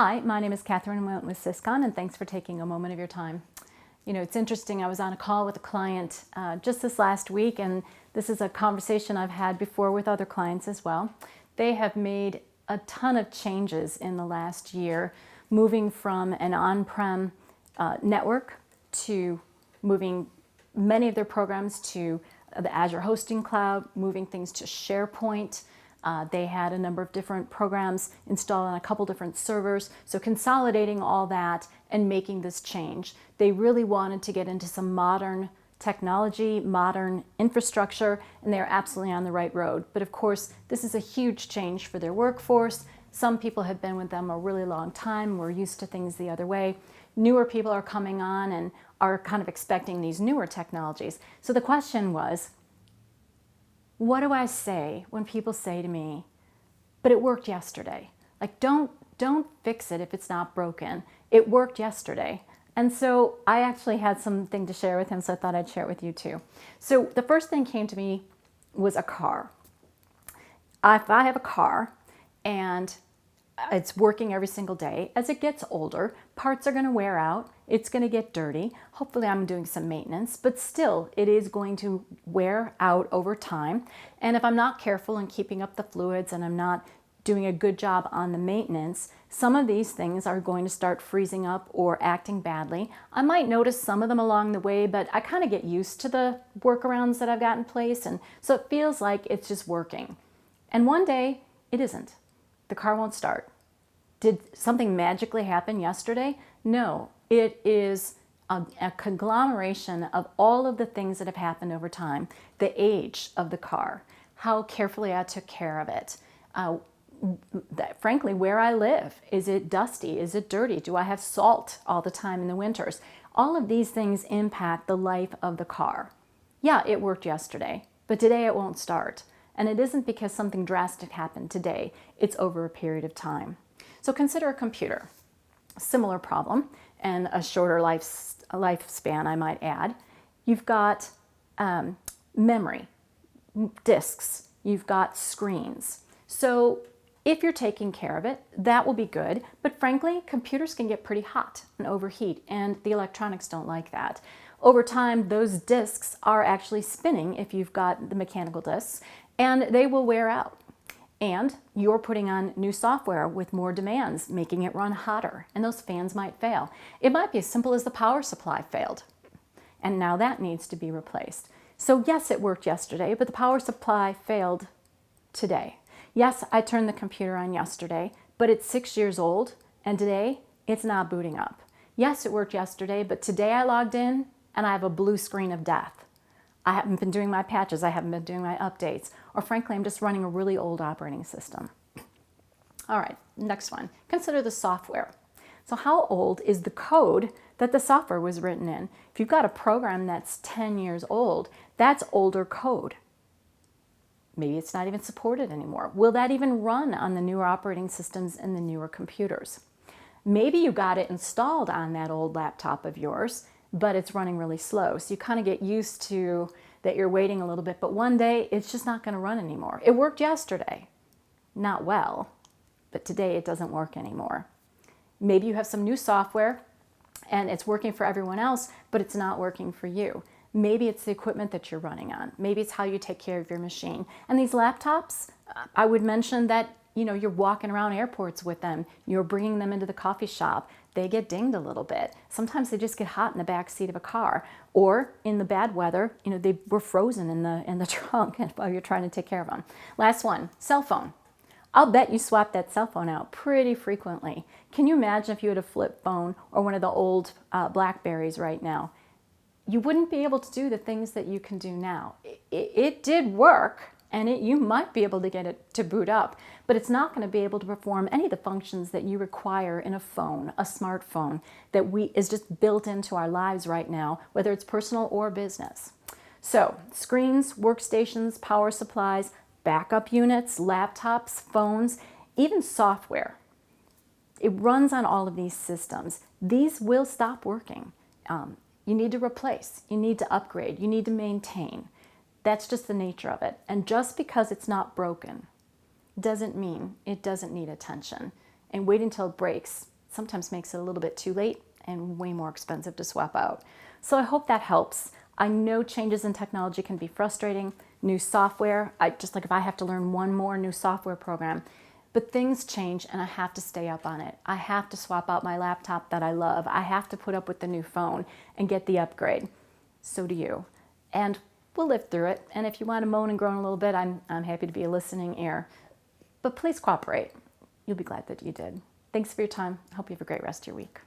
Hi, my name is Catherine with Syscon, and thanks for taking a moment of your time. You know, it's interesting, I was on a call with a client just this last week, and this is a conversation I've had before with other clients as well. They have made a ton of changes in the last year, moving from an on-prem network to moving many of their programs to the Azure hosting cloud, moving things to SharePoint. They had a number of different programs installed on a couple different servers. So consolidating all that and making this change. They really wanted to get into some modern technology, modern infrastructure, and they're absolutely on the right road. But of course, this is a huge change for their workforce. Some people have been with them a really long time. We're used to things the other way. Newer people are coming on and are kind of expecting these newer technologies. So the question was, what do I say when people say to me, but it worked yesterday? Like, don't fix it if it's not broken. It worked yesterday. And so I actually had something to share with him, so I thought I'd share it with you too. So the first thing came to me was a car. If I have a car and it's working every single day, as it gets older, parts are going to wear out, it's going to get dirty. Hopefully I'm doing some maintenance, but still it is going to wear out over time. And if I'm not careful in keeping up the fluids and I'm not doing a good job on the maintenance, some of these things are going to start freezing up or acting badly. I might notice some of them along the way, but I kind of get used to the workarounds that I've got in place, and so it feels like it's just working. And one day it isn't. The car won't start. Did something magically happen yesterday? No, it is a conglomeration of all of the things that have happened over time. The age of the car, how carefully I took care of it, frankly, where I live. Is it dusty? Is it dirty? Do I have salt all the time in the winters? All of these things impact the life of the car. Yeah, it worked yesterday, but today it won't start. And it isn't because something drastic happened today. It's over a period of time. So consider a computer. Similar problem and a shorter lifespan, I might add. You've got memory, disks, you've got screens. So if you're taking care of it, that will be good. But frankly, computers can get pretty hot and overheat, and the electronics don't like that. Over time, those disks are actually spinning if you've got the mechanical disks, and they will wear out. And you're putting on new software with more demands, making it run hotter, and those fans might fail. It might be as simple as the power supply failed, and now that needs to be replaced. So yes, it worked yesterday, but the power supply failed today. Yes, I turned the computer on yesterday, but it's 6 years old, and today it's not booting up. Yes, it worked yesterday, but today I logged in and I have a blue screen of death. I haven't been doing my patches, I haven't been doing my updates, or frankly, I'm just running a really old operating system. All right, next one. Consider the software. So how old is the code that the software was written in? If you've got a program that's 10 years old, that's older code. Maybe it's not even supported anymore. Will that even run on the newer operating systems and the newer computers? Maybe you got it installed on that old laptop of yours, but it's running really slow. So you kind of get used to that you're waiting a little bit, but one day it's just not going to run anymore. It worked yesterday, not well, but today it doesn't work anymore. Maybe you have some new software and it's working for everyone else, but it's not working for you. Maybe it's the equipment that you're running on. Maybe it's how you take care of your machine. And these laptops, I would mention that you're walking around airports with them. You're bringing them into the coffee shop. They get dinged a little bit. Sometimes they just get hot in the back seat of a car, or in the bad weather, they were frozen in the trunk while you're trying to take care of them. Last one, cell phone. I'll bet you swap that cell phone out pretty frequently. Can you imagine if you had a flip phone or one of the old Blackberries right now? You wouldn't be able to do the things that you can do now. It did work, and you might be able to get it to boot up, but it's not going to be able to perform any of the functions that you require in a phone, a smartphone, that is just built into our lives right now, whether it's personal or business. So screens, workstations, power supplies, backup units, laptops, phones, even software. It runs on all of these systems. These will stop working. You need to replace, you need to upgrade, you need to maintain. That's just the nature of it. And just because it's not broken doesn't mean it doesn't need attention. And wait until it breaks sometimes makes it a little bit too late and way more expensive to swap out. So I hope that helps. I know changes in technology can be frustrating. New software, just like if I have to learn one more new software program, but things change and I have to stay up on it. I have to swap out my laptop that I love. I have to put up with the new phone and get the upgrade. So do you. And we'll live through it. And if you want to moan and groan a little bit, I'm happy to be a listening ear. But please cooperate. You'll be glad that you did. Thanks for your time. I hope you have a great rest of your week.